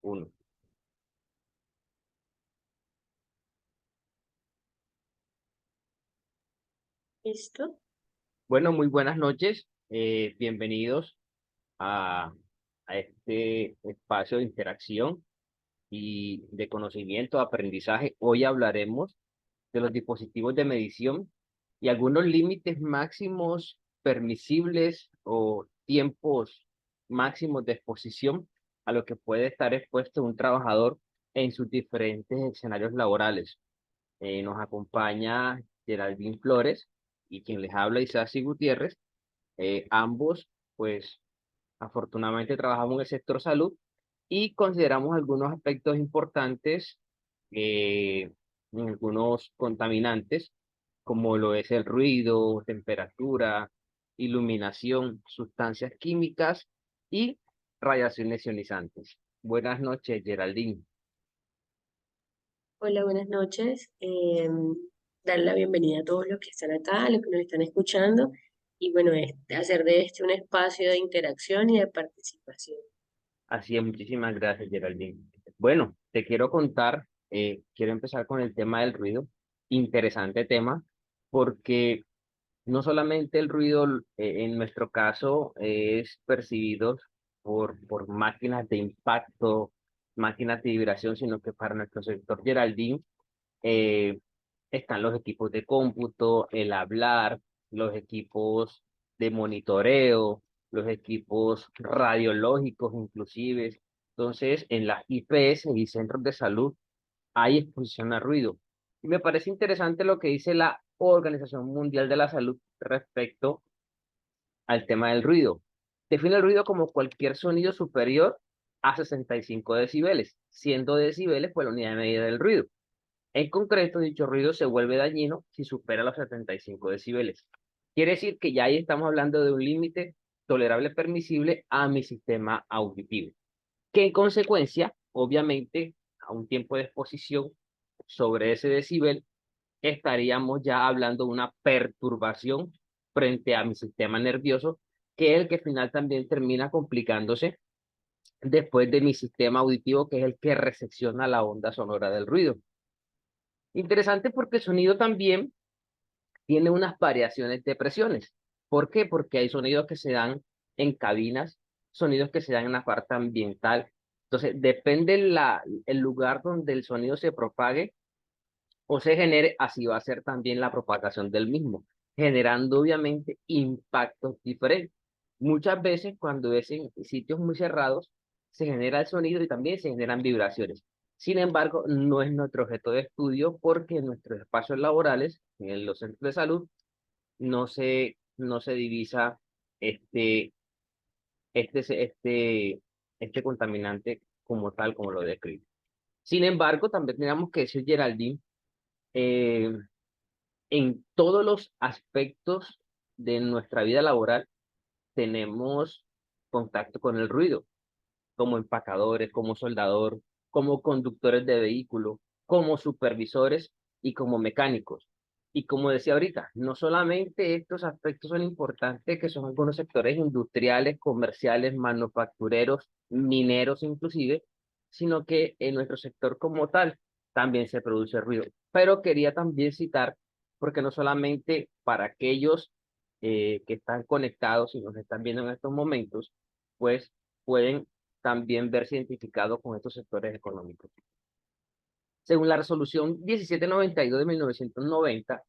Uno. ¿Listo? Bueno, muy buenas noches. Bienvenidos a, a este espacio de interacción y de conocimiento, aprendizaje. Hoy hablaremos de los dispositivos de medición y algunos límites máximos permisibles o tiempos máximos de exposición a lo que puede estar expuesto un trabajador en sus diferentes escenarios laborales. Nos acompaña Geraldine Flores y quien les habla Isasi Gutiérrez. Ambos, pues, afortunadamente trabajamos en el sector salud y consideramos algunos aspectos importantes, eh, en algunos contaminantes, como lo es el ruido, temperatura, iluminación, sustancias químicas y radiaciones ionizantes. Buenas noches, Geraldine. Hola, buenas noches. Dar la bienvenida a todos los que están acá, a los que nos están escuchando, y bueno, hacer de este un espacio de interacción y de participación. Así es, muchísimas gracias, Geraldine. Bueno, te quiero contar, quiero empezar con el tema del ruido. Interesante tema, porque no solamente el ruido, en nuestro caso, es percibido por máquinas de impacto, máquinas de vibración, sino que para nuestro sector, Geraldine, eh, están los equipos de cómputo, el hablar, los equipos de monitoreo, los equipos radiológicos inclusive. Entonces, en las IPS y centros de salud hay exposición a ruido. Y me parece interesante lo que dice la Organización Mundial de la Salud respecto al tema del ruido. Define el ruido como cualquier sonido superior a 65 decibeles, siendo decibeles pues la unidad de medida del ruido. En concreto, dicho ruido se vuelve dañino si supera los 75 decibeles. Quiere decir que ya ahí estamos hablando de un límite tolerable permisible a mi sistema auditivo, que en consecuencia, obviamente, a un tiempo de exposición sobre ese decibel, estaríamos ya hablando de una perturbación frente a mi sistema nervioso, que es el que al final también termina complicándose después de mi sistema auditivo, que es el que recepciona la onda sonora del ruido. Interesante porque el sonido también tiene unas variaciones de presiones. ¿Por qué? Porque hay sonidos que se dan en cabinas, sonidos que se dan en la parte ambiental. Entonces, depende el lugar donde el sonido se propague o se genere, así va a ser también la propagación del mismo, generando obviamente impactos diferentes. Muchas veces cuando es en sitios muy cerrados, se genera el sonido y también se generan vibraciones. Sin embargo, no es nuestro objeto de estudio porque en nuestros espacios laborales, en los centros de salud, no se divisa este, este contaminante como tal, como lo describe. Sin embargo, también tenemos que decir, Geraldine, eh, en todos los aspectos de nuestra vida laboral tenemos contacto con el ruido, como empacadores, como soldador, como conductores de vehículos, como supervisores y como mecánicos. Y como decía ahorita, no solamente estos aspectos son importantes, que son algunos sectores industriales, comerciales, manufactureros, mineros inclusive, sino que en nuestro sector como tal también se produce ruido. Pero quería también citar, porque no solamente para aquellos, que están conectados y nos están viendo en estos momentos, pues pueden también verse identificado con estos sectores económicos. Según la resolución 1792 de 1990,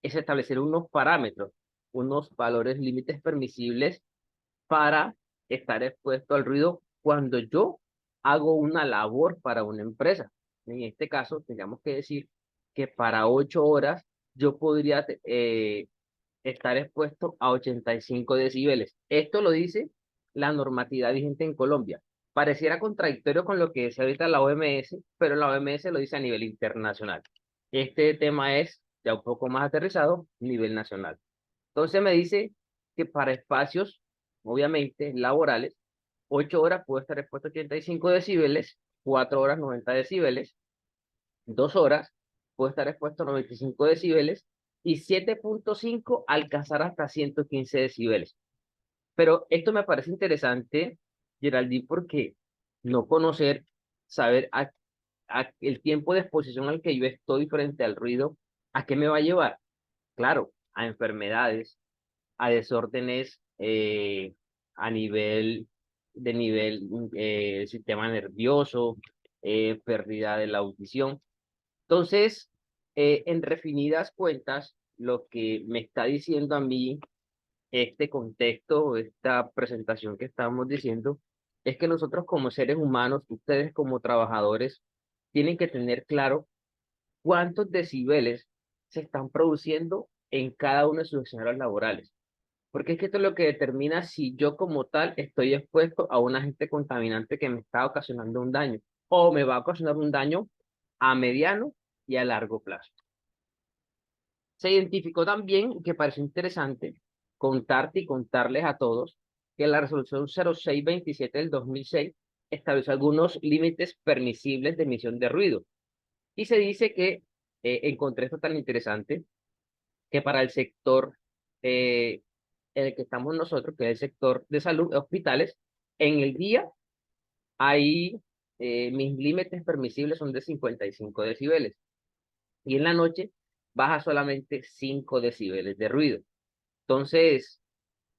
es establecer unos parámetros, unos valores límites permisibles para estar expuesto al ruido cuando yo hago una labor para una empresa. En este caso, tendríamos que decir que para 8 horas yo podría estar expuesto a 85 decibeles. Esto lo dice la normatividad vigente en Colombia. Pareciera contradictorio con lo que dice ahorita la OMS, pero la OMS lo dice a nivel internacional. Este tema es ya un poco más aterrizado a nivel nacional. Entonces me dice que para espacios, obviamente, laborales, 8 horas puedo estar expuesto a 85 decibeles, 4 horas 90 decibeles, 2 horas puede estar expuesto a 95 decibeles y 7,5 alcanzar hasta 115 decibeles. Pero esto me parece interesante, Geraldine, porque no conocer. saber el tiempo de exposición al que yo estoy frente al ruido, ¿a qué me va a llevar? Claro, a enfermedades, a desórdenes a nivel sistema nervioso, pérdida de la audición. Entonces, en refinidas cuentas, lo que me está diciendo a mí este contexto, esta presentación que estamos diciendo, es que nosotros como seres humanos, ustedes como trabajadores, tienen que tener claro cuántos decibeles se están produciendo en cada uno de sus escenarios laborales. Porque es que esto es lo que determina si yo como tal estoy expuesto a un agente contaminante que me está ocasionando un daño o me va a ocasionar un daño a mediano y a largo plazo. Se identificó también, que pareció interesante, contarte y contarles a todos que la resolución 0627 del 2006 estableció algunos límites permisibles de emisión de ruido. Y se dice que, encontré esto tan interesante, que para el sector en el que estamos nosotros, que es el sector de salud, hospitales, en el día hay, mis límites permisibles son de 55 decibeles y en la noche baja solamente 5 decibeles de ruido. Entonces,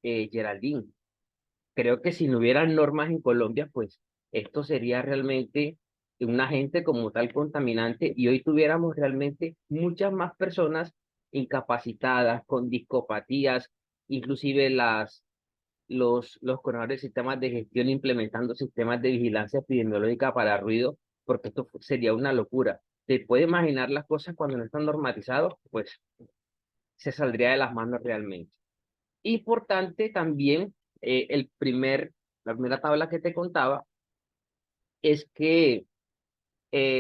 Geraldine, creo que si no hubiera normas en Colombia, pues esto sería realmente un agente como tal contaminante y hoy tuviéramos realmente muchas más personas incapacitadas, con discopatías, inclusive los coordinadores de sistemas de gestión implementando sistemas de vigilancia epidemiológica para ruido, porque esto sería una locura. ¿Te puedes imaginar las cosas cuando no están normatizados? Pues se saldría de las manos realmente. Importante también, la primera tabla que te contaba es que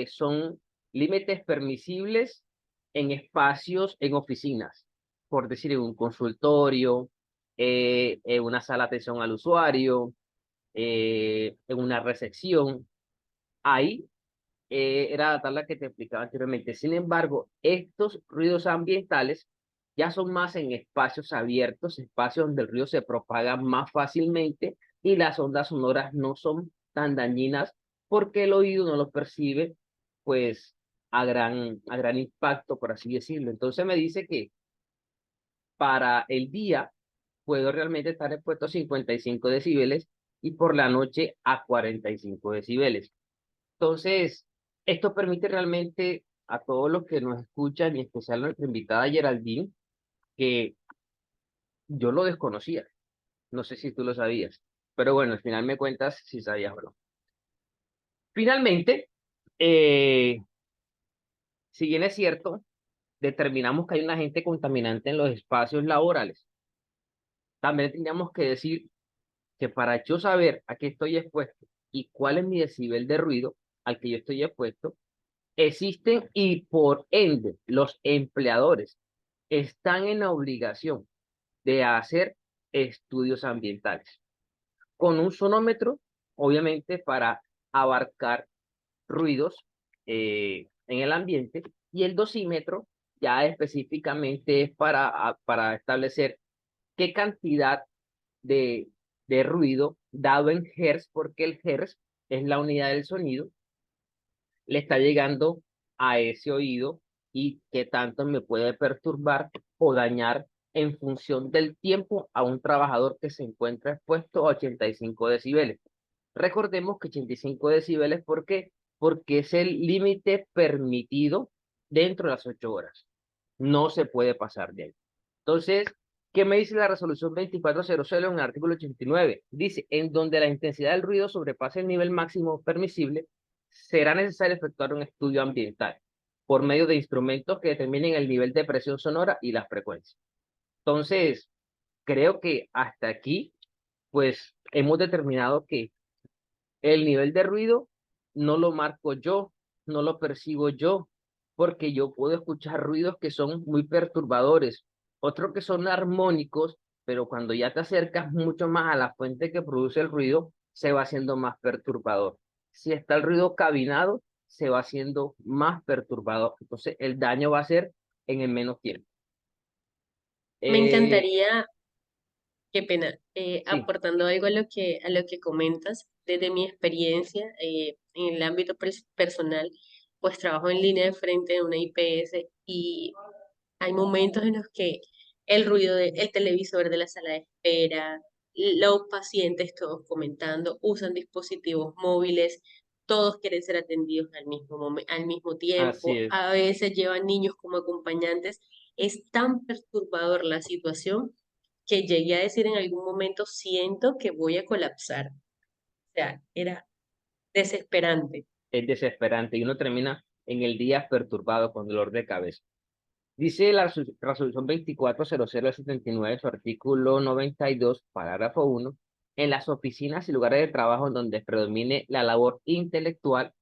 son límites permisibles en espacios, en oficinas, por decir, en un consultorio, en una sala de atención al usuario, en una recepción. Ahí era la tabla que te explicaba anteriormente. Sin embargo, estos ruidos ambientales ya son más en espacios abiertos, espacios donde el ruido se propaga más fácilmente y las ondas sonoras no son tan dañinas porque el oído no los percibe, pues, a gran impacto, por así decirlo. Entonces me dice que para el día puedo realmente estar expuesto a 55 decibeles y por la noche a 45 decibeles. Entonces, esto permite realmente a todos los que nos escuchan, y en especial a nuestra invitada Geraldine, que yo lo desconocía. No sé si tú lo sabías, pero bueno, al final me cuentas si sabías o no. Finalmente, eh, si bien es cierto, determinamos que hay un agente contaminante en los espacios laborales, también tendríamos que decir que para yo saber a qué estoy expuesto y cuál es mi decibel de ruido al que yo estoy expuesto, existen y por ende los empleadores están en la obligación de hacer estudios ambientales con un sonómetro, obviamente para abarcar ruidos en el ambiente y el dosímetro ya específicamente es para establecer qué cantidad de, de ruido dado en hertz, porque el hertz es la unidad del sonido le está llegando a ese oído y qué tanto me puede perturbar o dañar en función del tiempo a un trabajador que se encuentra expuesto a 85 decibeles. Recordemos que 85 decibeles, ¿por qué? Porque es el límite permitido dentro de las 8 horas. No se puede pasar de ahí. Entonces, ¿qué me dice la resolución 2400 en el artículo 89? Dice, en donde la intensidad del ruido sobrepase el nivel máximo permisible, será necesario efectuar un estudio ambiental por medio de instrumentos que determinen el nivel de presión sonora y las frecuencias. Entonces, creo que hasta aquí, pues hemos determinado que el nivel de ruido no lo marco yo, no lo percibo yo, porque yo puedo escuchar ruidos que son muy perturbadores, otros que son armónicos, pero cuando ya te acercas mucho más a la fuente que produce el ruido, se va haciendo más perturbador. Si está el ruido cabinado, se va haciendo más perturbador. Entonces, el daño va a ser en el menos tiempo. Me Eh, encantaría, qué pena. Sí, Aportando algo a lo que comentas, desde mi experiencia en el ámbito personal, pues trabajo en línea de frente en una IPS y hay momentos en los que el ruido del televisor de la sala de espera, los pacientes todos comentando, usan dispositivos móviles, todos quieren ser atendidos al mismo así tiempo, es. a veces llevan niños como acompañantes. Es tan perturbador la situación que llegué a decir en algún momento, siento que voy a colapsar. O sea, era desesperante. Es desesperante y uno termina en el día perturbado con dolor de cabeza. Dice la resolución 24.0079, su artículo 92, parágrafo 1, en las oficinas y lugares de trabajo donde predomine la labor intelectual,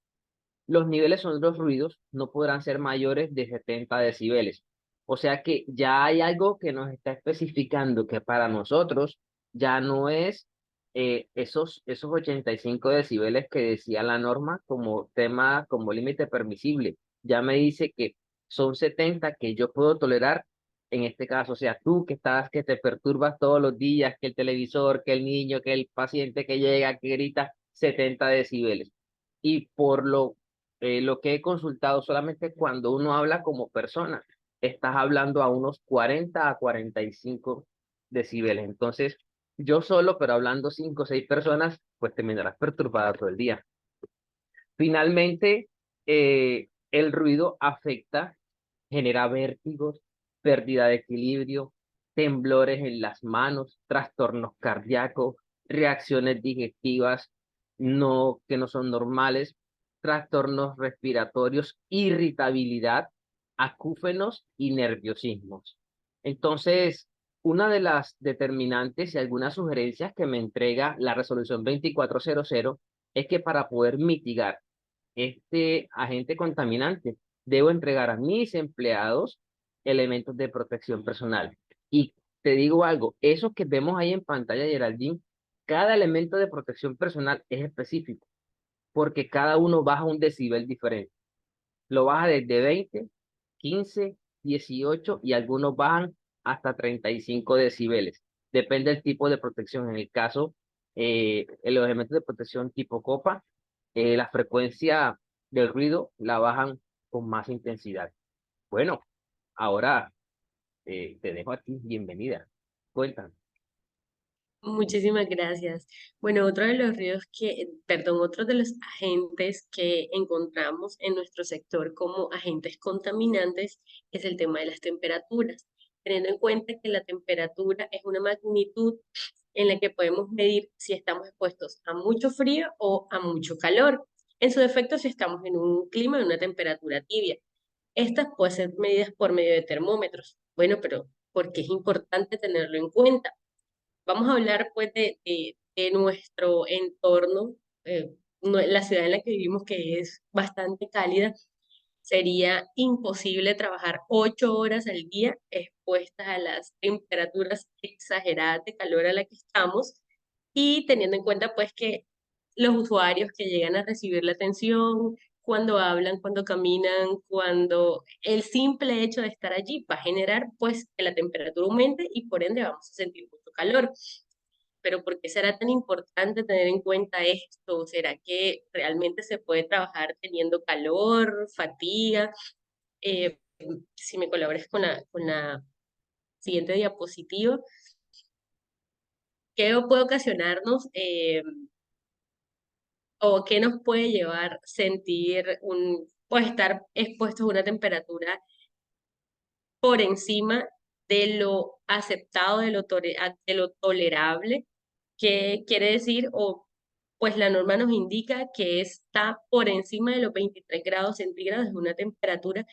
los niveles sonoros ruidos no podrán ser mayores de 70 decibeles. O sea que ya hay algo que nos está especificando que para nosotros ya no es esos 85 decibeles que decía la norma como tema, como límite permisible. Ya me dice que son 70 que yo puedo tolerar en este caso. O sea, tú que estás, que te perturbas todos los días, que el televisor, que el niño, que el paciente que llega, que grita 70 decibeles. Y por lo que he consultado, solamente cuando uno habla como persona, estás hablando a unos 40 a 45 decibeles. Entonces, yo solo, pero hablando 5 o 6 personas, pues terminarás perturbada todo el día. Finalmente, el ruido afecta, genera vértigos, pérdida de equilibrio, temblores en las manos, trastornos cardíacos, reacciones digestivas que no son normales, trastornos respiratorios, irritabilidad, acúfenos y nerviosismos. Entonces, una de las determinantes y algunas sugerencias que me entrega la resolución 2400 es que para poder mitigar este agente contaminante, debo entregar a mis empleados elementos de protección personal. Y te digo algo, eso que vemos ahí en pantalla, Geraldine, cada elemento de protección personal es específico, porque cada uno baja un decibel diferente. Lo baja desde 20, 15, 18 y algunos bajan hasta 35 decibeles. Depende del tipo de protección. En el caso, en los elementos de protección tipo copa, la frecuencia del ruido la bajan con más intensidad. Bueno, ahora te dejo a ti. Bienvenida. Cuéntame. Muchísimas gracias. Bueno, otro de los ríos perdón, otro de los agentes que encontramos en nuestro sector como agentes contaminantes es el tema de las temperaturas, teniendo en cuenta que la temperatura es una magnitud en la que podemos medir si estamos expuestos a mucho frío o a mucho calor. En su defecto, si estamos en un clima de una temperatura tibia. Estas pueden ser medidas por medio de termómetros. Bueno, pero ¿por qué es importante tenerlo en cuenta? Vamos a hablar pues de nuestro entorno, la ciudad en la que vivimos que es bastante cálida. Sería imposible trabajar 8 horas al día expuestas a las temperaturas exageradas de calor a la que estamos y teniendo en cuenta pues que los usuarios que llegan a recibir la atención, cuando hablan, cuando caminan, cuando el simple hecho de estar allí va a generar pues que la temperatura aumente y por ende vamos a sentir mucho calor. Pero ¿por qué será tan importante tener en cuenta esto? ¿Será que realmente se puede trabajar teniendo calor, fatiga? Eh, si me colaboras con la siguiente diapositiva, ¿qué puede ocasionarnos o qué nos puede llevar sentir pues estar expuestos a una temperatura por encima de lo aceptado, de lo tolerable? ¿Qué quiere decir? O pues la norma nos indica que está por encima de los 23 grados centígrados, es una temperatura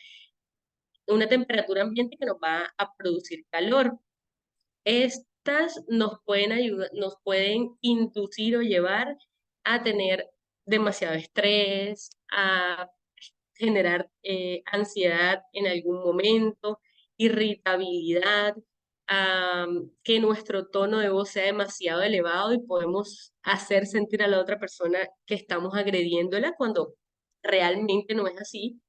ambiente que nos va a producir calor. Estas nos pueden ayudar, nos pueden inducir o llevar a tener demasiado estrés, a generar ansiedad en algún momento, irritabilidad, que nuestro tono de voz sea demasiado elevado y podemos hacer sentir a la otra persona que estamos agrediéndola cuando realmente no es así.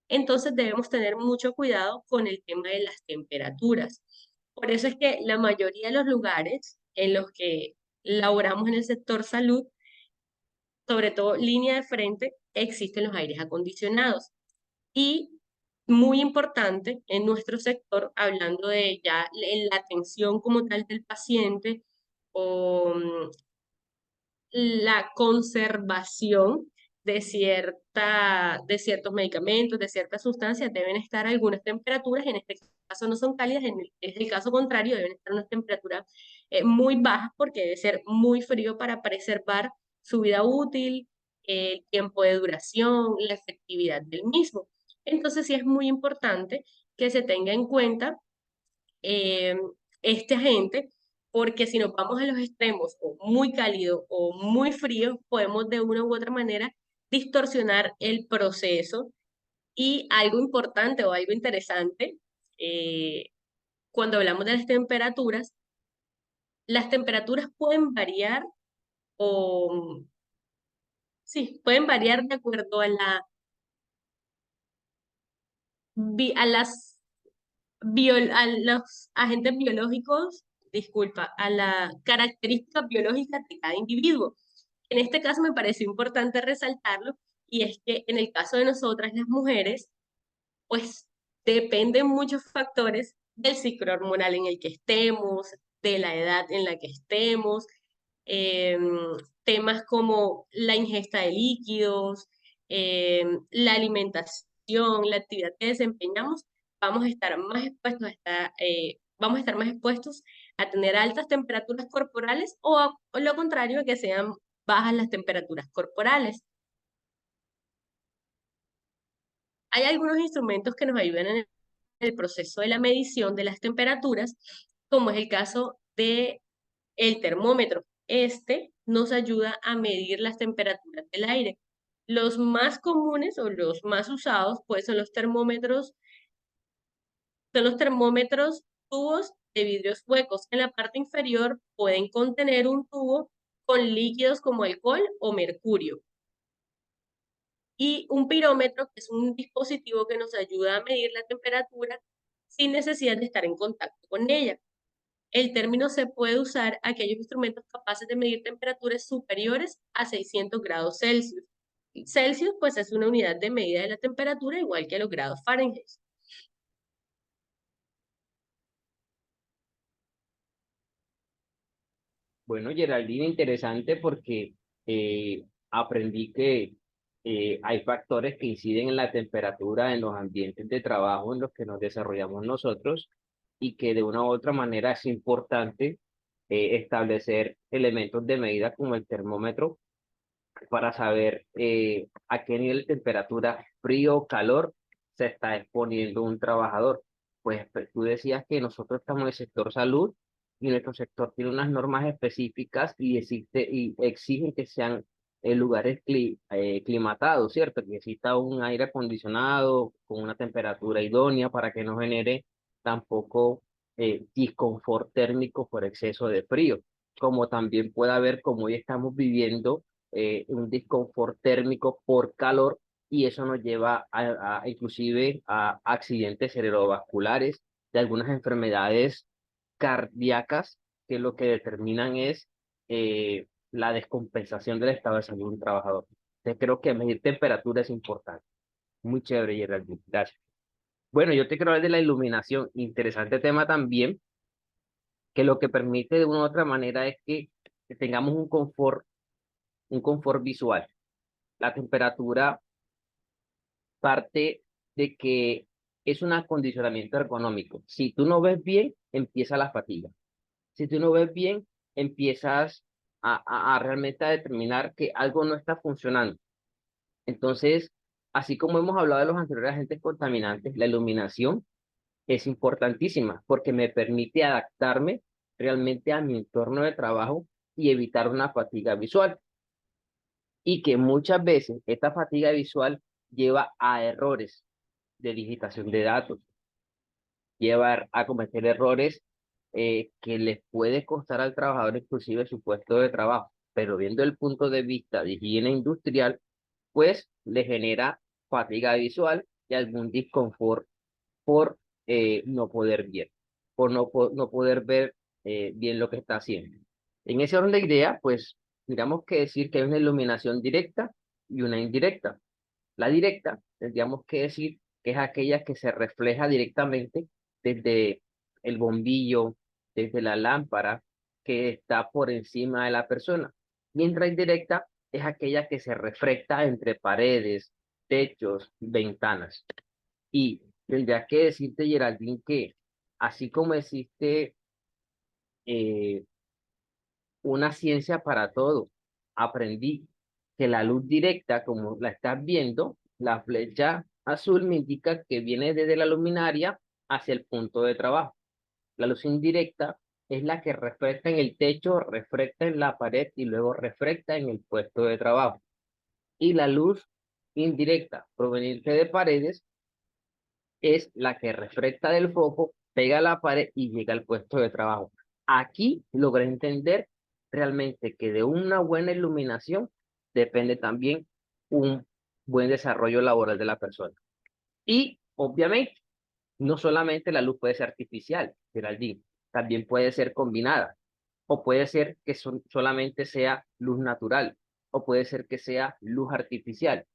Entonces debemos tener mucho cuidado con el tema de las temperaturas. Por eso es que la mayoría de los lugares en los que laboramos en el sector salud, sobre todo línea de frente, existen los aires acondicionados. Y muy importante en nuestro sector, hablando de ya en la atención como tal del paciente o la conservación de ciertos medicamentos, de ciertas sustancias, deben estar a algunas temperaturas, en este caso no son cálidas, es el caso contrario, deben estar a unas temperaturas muy bajas porque debe ser muy frío para preservar su vida útil, el tiempo de duración, la efectividad del mismo. Entonces sí es muy importante que se tenga en cuenta eh, este agente, porque si nos vamos a los extremos, o muy cálido o muy frío, podemos de una u otra manera distorsionar el proceso. Y algo importante o algo interesante, eh, cuando hablamos de las temperaturas pueden variar o sí, pueden variar de acuerdo a a a los agentes biológicos, disculpa, a las características biológicas de cada individuo. En este caso me pareció importante resaltarlo, y es que en el caso de nosotras las mujeres, pues dependen muchos factores del ciclo hormonal en el que estemos, de la edad en la que estemos, em, temas como la ingesta de líquidos, la alimentación, la actividad que desempeñamos, vamos a estar más expuestos vamos a estar más expuestos a tener altas temperaturas corporales o lo contrario, que sean bajas las temperaturas corporales. Hay algunos instrumentos que nos ayudan en el proceso de la medición de las temperaturas, como es el caso de el termómetro. Este nos ayuda a medir las temperaturas del aire. Los más comunes o los más usados, pues son los termómetros tubos de vidrios huecos. En la parte inferior pueden contener un tubo con líquidos como alcohol o mercurio. Y un pirómetro, que es un dispositivo que nos ayuda a medir la temperatura sin necesidad de estar en contacto con ella. El término se puede usar a aquellos instrumentos capaces de medir temperaturas superiores a 600 grados Celsius. Celsius, pues, es una unidad de medida de la temperatura, igual que los grados Fahrenheit. Bueno, Geraldine, interesante porque aprendí que hay factores que inciden en la temperatura en los ambientes de trabajo en los que nos desarrollamos nosotros y que de una u otra manera es importante establecer elementos de medida como el termómetro para saber a qué nivel de temperatura, frío o calor, se está exponiendo un trabajador. Pues tú decías que nosotros estamos en el sector salud y nuestro sector tiene unas normas específicas y exigen que sean lugares climatados, ¿cierto? Que exista un aire acondicionado con una temperatura idónea para que no genere tampoco disconfort térmico por exceso de frío, como también puede haber, como hoy estamos viviendo, un disconfort térmico por calor, y eso nos lleva inclusive a accidentes cerebrovasculares, de algunas enfermedades cardíacas que lo que determinan es la descompensación del estado de salud de un trabajador. Entonces creo que medir temperatura es importante. Muy chévere, Geraldine. Gracias. Bueno, yo te quiero hablar de la iluminación. Interesante tema también, que lo que permite de una u otra manera es que tengamos un confort visual. La temperatura parte de que es un acondicionamiento ergonómico. Si tú no ves bien, empieza la fatiga. Si tú no ves bien, empiezas a realmente a determinar que algo no está funcionando. Entonces, así como hemos hablado de los anteriores agentes contaminantes, la iluminación es importantísima porque me permite adaptarme realmente a mi entorno de trabajo y evitar una fatiga visual. Y que muchas veces esta fatiga visual lleva a errores de digitación de datos, lleva a cometer errores que les puede costar al trabajador inclusive su puesto de trabajo, pero viendo el punto de vista de higiene industrial, pues le genera fatiga visual y algún disconfort por no poder ver, por no poder ver bien lo que está haciendo. En ese orden de idea, pues, digamos que decir que hay una iluminación directa y una indirecta. La directa, tendríamos que decir que es aquella que se refleja directamente desde el bombillo, desde la lámpara que está por encima de la persona. Mientras indirecta es aquella que se refleja entre paredes, techos, ventanas. Y tendría que decirte, Geraldine, que así como existe eh, una ciencia para todo. Aprendí que la luz directa, como la estás viendo, la flecha azul me indica que viene desde la luminaria hacia el punto de trabajo. La luz indirecta es la que refleja en el techo, refleja en la pared y luego refleja en el puesto de trabajo. Y la luz indirecta proveniente de paredes es la que refleja del foco, pega a la pared y llega al puesto de trabajo. Aquí logré entender realmente que de una buena iluminación depende también un buen desarrollo laboral de la persona. Y obviamente, no solamente la luz puede ser artificial, Geraldine, también puede ser combinada, o puede ser que solamente sea luz natural, o puede ser que sea luz artificial,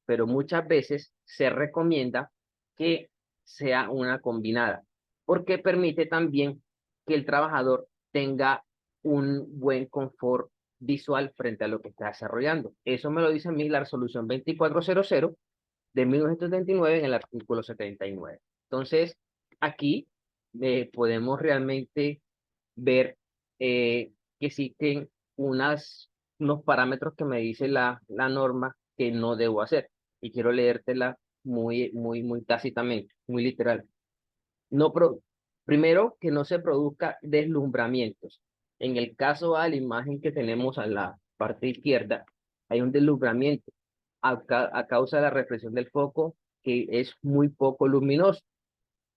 pero muchas veces se recomienda que sea una combinada, porque permite también que el trabajador tenga un buen confort visual frente a lo que está desarrollando. Eso me lo dice a mí la resolución 2400 de 1979 en el artículo 79. Entonces, aquí podemos realmente ver que existen unos parámetros que me dice la norma que no debo hacer. Y quiero leértela muy tácitamente, muy literal. No pro- Primero, que no se produzca deslumbramientos. En el caso a la imagen que tenemos a la parte izquierda, hay un deslumbramiento a causa de la reflexión del foco que es muy poco luminoso.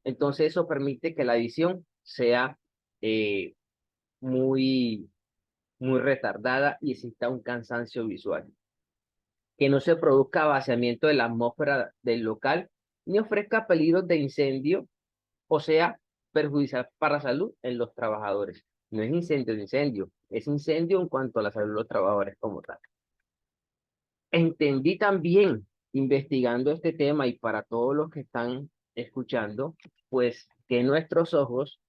Entonces eso permite que la visión sea eh, muy, muy retardada y exista un cansancio visual. Que no se produzca vaciamiento de la atmósfera del local ni ofrezca peligros de incendio, o sea, perjudicial para la salud en los trabajadores. No es incendio de incendio, es incendio en cuanto a la salud de los trabajadores como tal. Entendí también, investigando este tema y para todos los que están escuchando, pues que nuestros ojos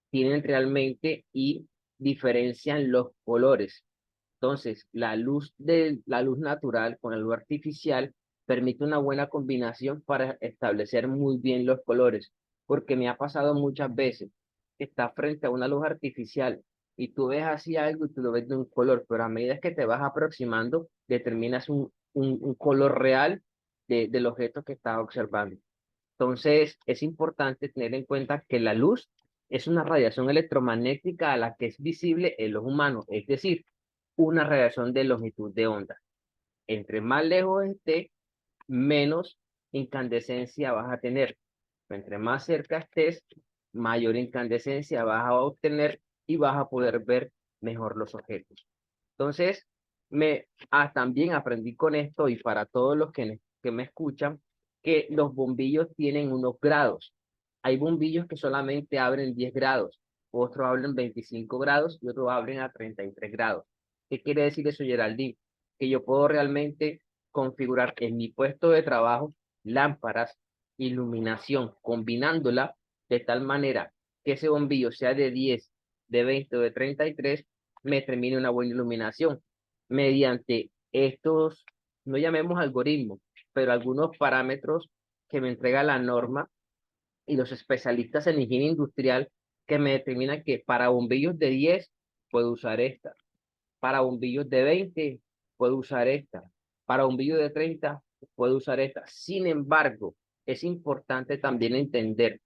tienen realmente y diferencian los colores. Entonces, la luz natural con la luz artificial permite una buena combinación para establecer muy bien los colores, porque me ha pasado muchas veces que estás frente a una luz artificial y tú ves así algo y tú lo ves de un color, pero a medida que te vas aproximando, determinas un color real del objeto que estás observando. Entonces, es importante tener en cuenta que la luz es una radiación electromagnética a la que es visible el ojo humano, es decir, una radiación de longitud de onda. Entre más lejos esté, menos incandescencia vas a tener. Entre más cerca estés, mayor incandescencia vas a obtener y vas a poder ver mejor los objetos. Entonces, también aprendí con esto y para todos los que me escuchan, que los bombillos tienen unos grados. Hay bombillos que solamente abren 10 grados, otros abren 25 grados y otros abren a 33 grados. ¿Qué quiere decir eso, Geraldine? Que yo puedo realmente configurar en mi puesto de trabajo lámparas, iluminación, combinándola de tal manera que ese bombillo sea de 10, de 20 o de 33, me termine una buena iluminación mediante estos, no llamemos algoritmos, pero algunos parámetros que me entrega la norma y los especialistas en higiene industrial que me determinan que para bombillos de 10 puedo usar esta, para bombillos de 20 puedo usar esta, para bombillos de 30 puedo usar esta. Sin embargo, es importante también entender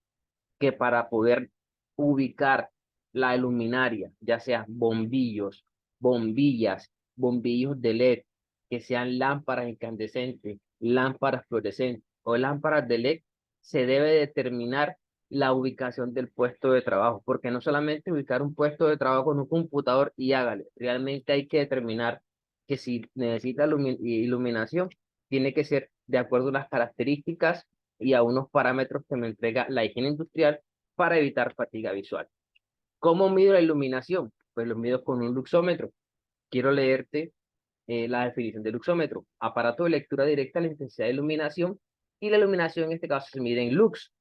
que para poder ubicar la luminaria, ya sea bombillos, bombillas, bombillos de LED, que sean lámparas incandescentes, lámparas fluorescentes o lámparas de LED, se debe determinar la ubicación del puesto de trabajo, porque no solamente ubicar un puesto de trabajo con un computador y hágale, realmente hay que determinar que si necesita iluminación, tiene que ser de acuerdo a las características y a unos parámetros que me entrega la higiene industrial para evitar fatiga visual. ¿Cómo mido la iluminación? pues lo mido con un luxómetro. Quiero leerte la definición del luxómetro: aparato de lectura directa de la intensidad de iluminación, y la iluminación en este caso se mide en lux.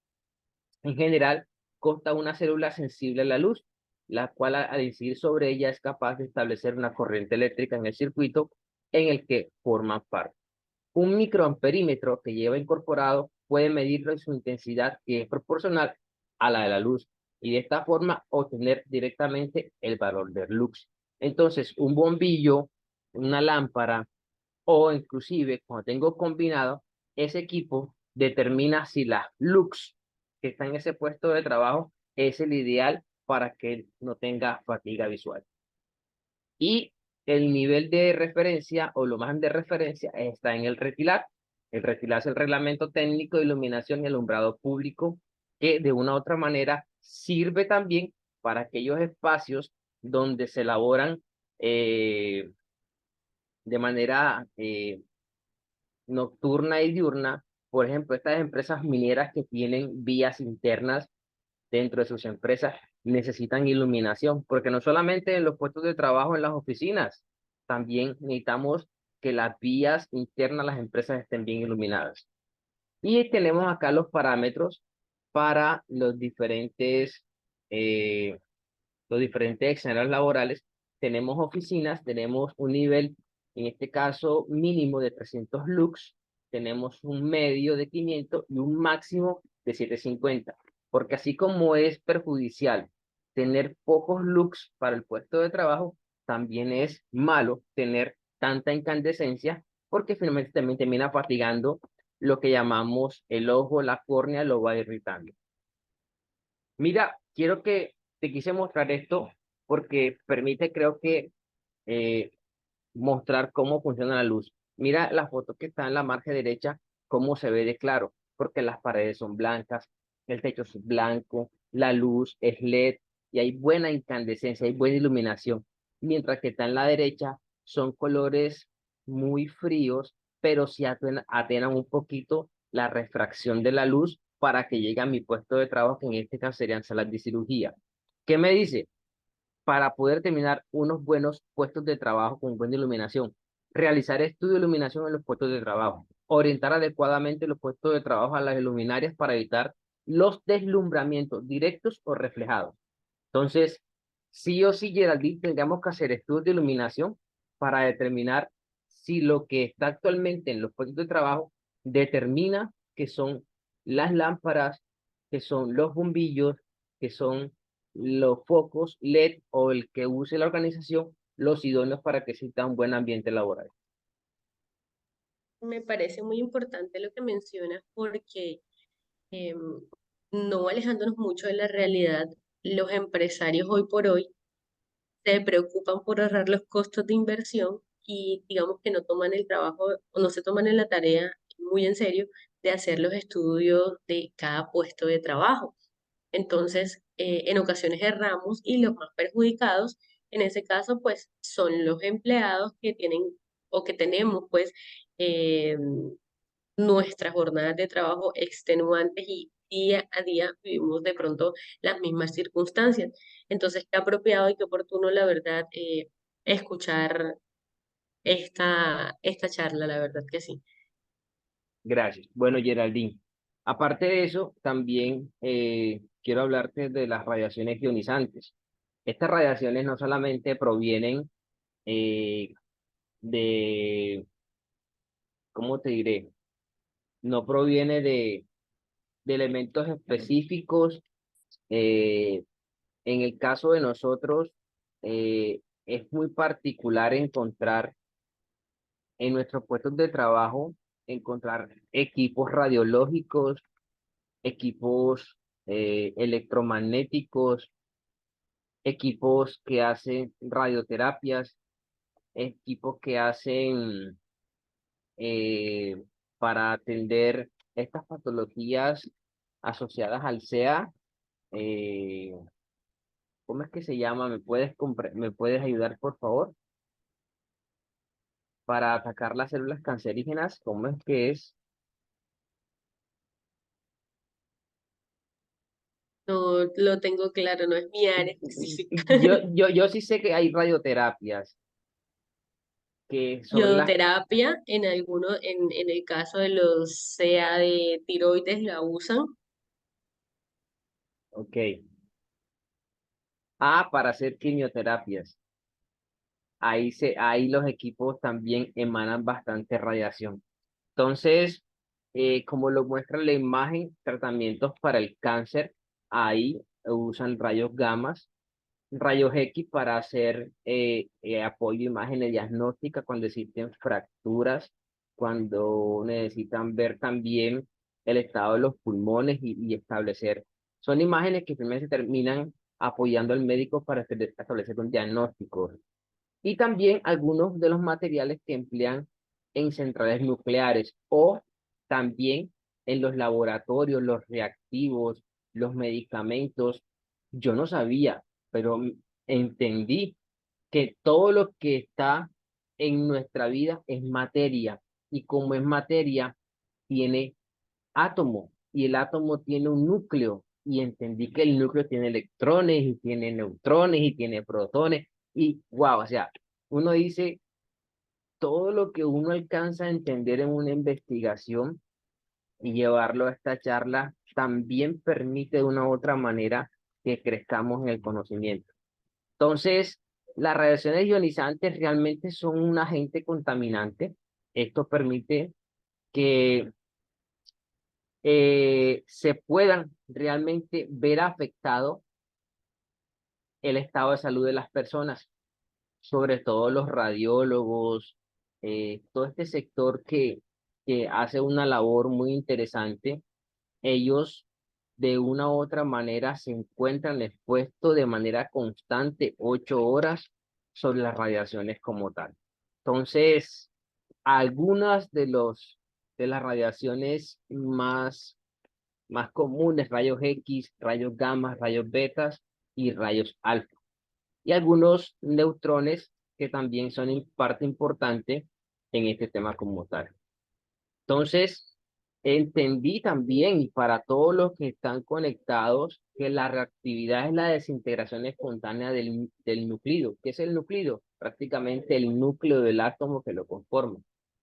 En general, consta de una célula sensible a la luz, la cual al incidir sobre ella es capaz de establecer una corriente eléctrica en el circuito en el que forman parte. Un microamperímetro que lleva incorporado puede medir su intensidad, que es proporcional a la de la luz, y de esta forma obtener directamente el valor del lux. Entonces, un bombillo, una lámpara, o inclusive cuando tengo combinado, ese equipo determina si la lux que está en ese puesto de trabajo es el ideal para que él no tenga fatiga visual. Y el nivel de referencia o lo más de referencia está en el retilar. El retilar es el reglamento técnico de iluminación y alumbrado público, que de una u otra manera sirve también para aquellos espacios donde se elaboran de manera nocturna y diurna. Por ejemplo, estas empresas mineras que tienen vías internas dentro de sus empresas necesitan iluminación, porque no solamente en los puestos de trabajo, en las oficinas, también necesitamos que las vías internas de las empresas estén bien iluminadas. Y tenemos acá los parámetros para eh, los diferentes escenarios laborales. Tenemos oficinas, tenemos un nivel, en este caso mínimo de 300 lux, tenemos un medio de 500 y un máximo de 750, porque así como es perjudicial tener pocos lux para el puesto de trabajo, también es malo tener tanta incandescencia, porque finalmente también termina fatigando lo que llamamos el ojo, la córnea, lo va irritando. Mira, quiero que te quise mostrar esto porque permite, creo que, eh, mostrar cómo funciona la luz. Mira la foto que está en la margen derecha, cómo se ve de claro, porque las paredes son blancas, el techo es blanco, la luz es LED y hay buena incandescencia, hay buena iluminación. Mientras que está en la derecha, son colores muy fríos, pero sí atenan un poquito la refracción de la luz para que llegue a mi puesto de trabajo, que en este caso serían salas de cirugía. ¿Qué me dice? Para poder terminar unos buenos puestos de trabajo con buena iluminación, realizar estudio de iluminación en los puestos de trabajo, orientar adecuadamente los puestos de trabajo a las luminarias para evitar los deslumbramientos directos o reflejados. Entonces, sí o sí, Geraldine, tendríamos que hacer estudios de iluminación para determinar si lo que está actualmente en los puestos de trabajo determina que son las lámparas, que son los bombillos, que son los focos LED o el que use la organización, los idóneos para que exista un buen ambiente laboral. Me parece muy importante lo que mencionas porque em, no alejándonos mucho de la realidad, los empresarios hoy por hoy se preocupan por ahorrar los costos de inversión y digamos que no toman el trabajo o no se toman en la tarea muy en serio de hacer los estudios de cada puesto de trabajo. Entonces, en ocasiones erramos y los más perjudicados, en ese caso, pues son los empleados que tienen o que tenemos, pues, eh, nuestras jornadas de trabajo extenuantes y día a día vivimos de pronto las mismas circunstancias. Entonces, qué apropiado y qué oportuno, la verdad, escuchar esta charla, la verdad que sí. Gracias. Bueno, Geraldine, aparte de eso, también quiero hablarte de las radiaciones ionizantes. Estas radiaciones no solamente provienen eh, de, ¿cómo te diré? No proviene de elementos específicos. eh, en el caso de nosotros, es muy particular encontrar en nuestros puestos de trabajo, encontrar equipos radiológicos, equipos electromagnéticos, equipos que hacen radioterapias, equipos que hacen eh, para atender estas patologías asociadas al SEA. eh, ¿Cómo es que se llama? ¿Me puedes ayudar, por favor? Para atacar las células cancerígenas, ¿cómo es que es? No lo tengo claro, no es mi área específica. Yo sí sé que hay radioterapias, que son las, Iodoterapia, en el caso de los CA de tiroides la usan. ok, ah, para hacer quimioterapias. Ahí los equipos también emanan bastante radiación. Entonces, como lo muestra la imagen, tratamientos para el cáncer, ahí usan rayos gamas, rayos X para hacer apoyo, imágenes diagnósticas cuando existen fracturas, cuando necesitan ver también el estado de los pulmones y establecer. Son imágenes que primero se terminan apoyando al médico para establecer un diagnóstico. Y también algunos de los materiales que emplean en centrales nucleares o también en los laboratorios, los reactivos, los medicamentos. Yo no sabía, pero entendí que todo lo que está en nuestra vida es materia y como es materia, tiene átomo y el átomo tiene un núcleo y entendí que el núcleo tiene electrones y tiene neutrones y tiene protones y wow, o sea, uno dice todo lo que uno alcanza a entender en una investigación y llevarlo a esta charla también permite de una u otra manera que crezcamos en el conocimiento. Entonces, las radiaciones ionizantes realmente son un agente contaminante. Esto permite que se puedan realmente ver afectado el estado de salud de las personas, sobre todo los radiólogos, todo este sector que hace una labor muy interesante. Ellos de una u otra manera se encuentran expuestos de manera constante 8 horas sobre las radiaciones como tal. Entonces, algunas de las radiaciones más comunes, rayos X, rayos gamma, rayos betas y rayos alfa. Y algunos neutrones que también son parte importante en este tema como tal. Entonces, entendí también, y para todos los que están conectados, que la reactividad es la desintegración espontánea del núcleo. ¿Qué es el núcleo? Prácticamente el núcleo del átomo que lo conforma.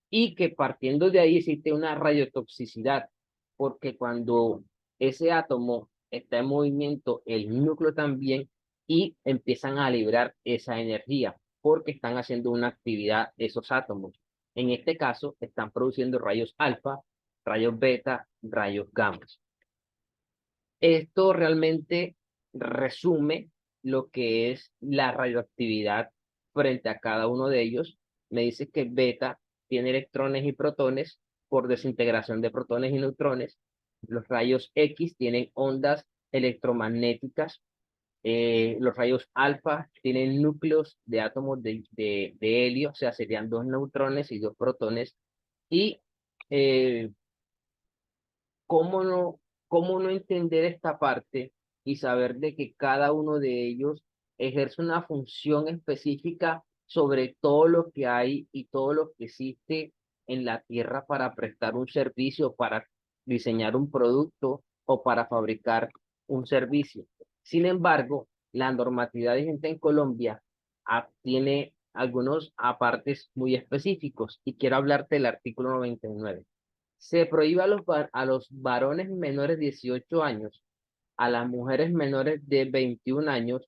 Y que partiendo de ahí existe una radiotoxicidad, porque cuando ese átomo está en movimiento, el núcleo también, y empiezan a liberar esa energía, porque están haciendo una actividad esos átomos. En este caso, están produciendo rayos alfa, rayos beta, rayos gamma. Esto realmente resume lo que es la radioactividad frente a cada uno de ellos. Me dice que beta tiene electrones y protones por desintegración de protones y neutrones. Los rayos X tienen ondas electromagnéticas. Los rayos alfa tienen núcleos de átomos de helio, o sea, serían dos neutrones y dos protones. Y eh, ¿cómo cómo no entender esta parte y saber de que cada uno de ellos ejerce una función específica sobre todo lo que hay y todo lo que existe en la Tierra para prestar un servicio, para diseñar un producto o para fabricar un servicio? Sin embargo, la normatividad vigente en Colombia tiene algunos apartes muy específicos y quiero hablarte del artículo 99. Se prohíbe a los varones menores de 18 años, a las mujeres menores de 21 años,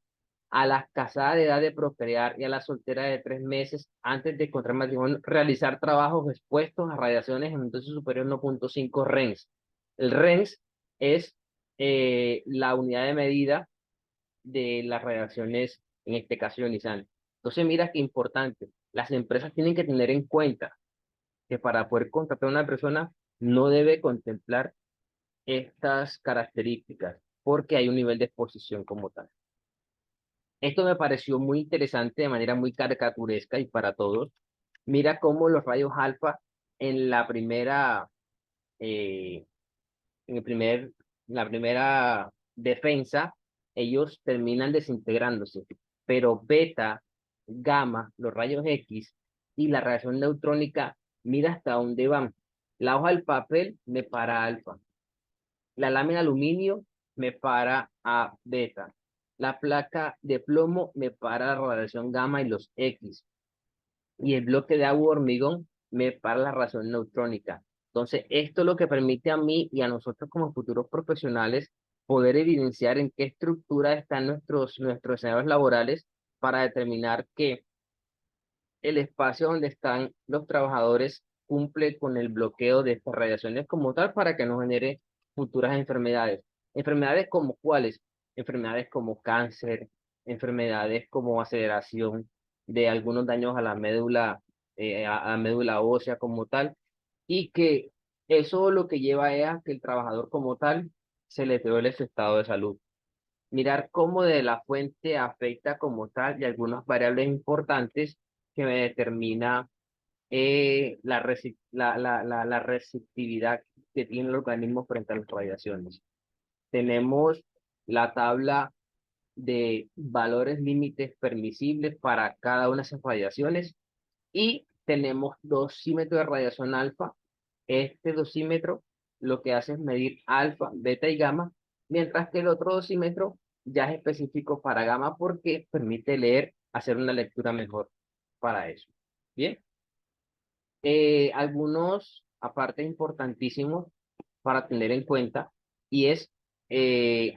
a las casadas de edad de procrear y a las solteras de 3 meses antes de contraer matrimonio, realizar trabajos expuestos a radiaciones en dosis superior a 1.5 RENS. El RENS es la unidad de medida de las radiaciones, en este caso ionizantes. Entonces, mira qué importante. Las empresas tienen que tener en cuenta que para poder contratar a una persona no debe contemplar estas características porque hay un nivel de exposición como tal. Esto me pareció muy interesante de manera muy caricaturesca y para todos. Mira cómo los rayos alfa en la primera, eh, en el primer, en la primera defensa, ellos terminan desintegrándose, pero beta, gamma, los rayos X y la radiación neutrónica, mira hasta dónde van. La hoja del papel me para alfa, la lámina de aluminio me para a beta. La placa de plomo me para la radiación gamma y los X. Y el bloque de agua hormigón me para la radiación neutrónica. Entonces, esto es lo que permite a mí y a nosotros como futuros profesionales poder evidenciar en qué estructura están nuestros escenarios laborales para determinar que el espacio donde están los trabajadores cumple con el bloqueo de estas radiaciones como tal para que no genere futuras enfermedades. ¿Enfermedades como cuáles? Enfermedades como cáncer, enfermedades como aceleración de algunos daños a la médula, a la médula ósea como tal, y que eso lo que lleva es a que el trabajador como tal se le deteriore su estado de salud. Mirar cómo de la fuente afecta como tal y algunas variables importantes que me determina la receptividad que tiene el organismo frente a las radiaciones. Tenemos la tabla de valores límites permisibles para cada una de esas radiaciones y tenemos dosímetro de radiación alfa. Este dosímetro lo que hace es medir alfa, beta y gamma, mientras que el otro dosímetro ya es específico para gamma porque permite leer, hacer una lectura mejor para eso. Bien, algunos aparte importantísimos para tener en cuenta y es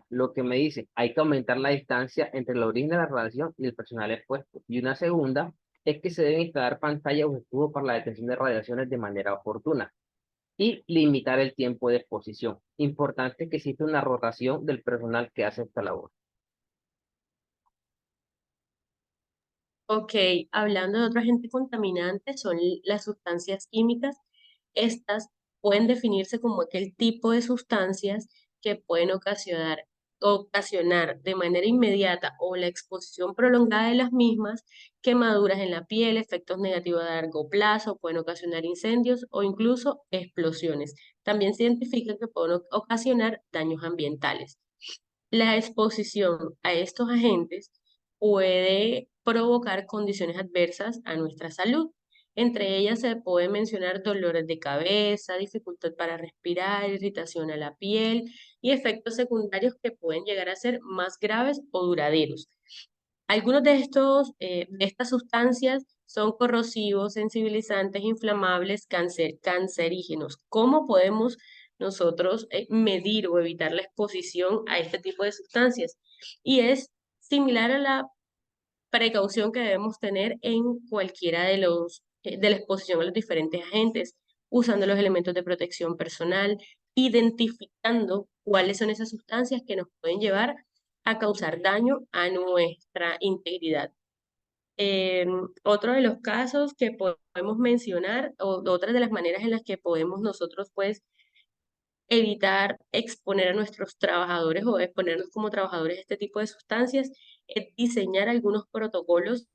lo que me dice, hay que aumentar la distancia entre el origen de la radiación y el personal expuesto. Y una segunda es que se deben instalar pantallas o escudos para la detección de radiaciones de manera oportuna y limitar el tiempo de exposición. Importante que exista una rotación del personal que hace esta labor. Ok, hablando de otro agente contaminante, son las sustancias químicas. Estas pueden definirse como aquel tipo de sustancias que pueden ocasionar de manera inmediata o la exposición prolongada de las mismas, quemaduras en la piel, efectos negativos a largo plazo, pueden ocasionar incendios o incluso explosiones. También se identifica que pueden ocasionar daños ambientales. La exposición a estos agentes puede provocar condiciones adversas a nuestra salud. Entre ellas se puede mencionar dolores de cabeza, dificultad para respirar, irritación a la piel y efectos secundarios que pueden llegar a ser más graves o duraderos. Algunos de estas sustancias son corrosivos, sensibilizantes, inflamables, cancerígenos. ¿Cómo podemos nosotros medir o evitar la exposición a este tipo de sustancias? Y es similar a la precaución que debemos tener en cualquiera de la exposición a los diferentes agentes, usando los elementos de protección personal, identificando cuáles son esas sustancias que nos pueden llevar a causar daño a nuestra integridad. Otro de los casos que podemos mencionar, o otra de las maneras en las que podemos nosotros, pues, evitar exponer a nuestros trabajadores o exponernos como trabajadores a este tipo de sustancias, es diseñar algunos protocolos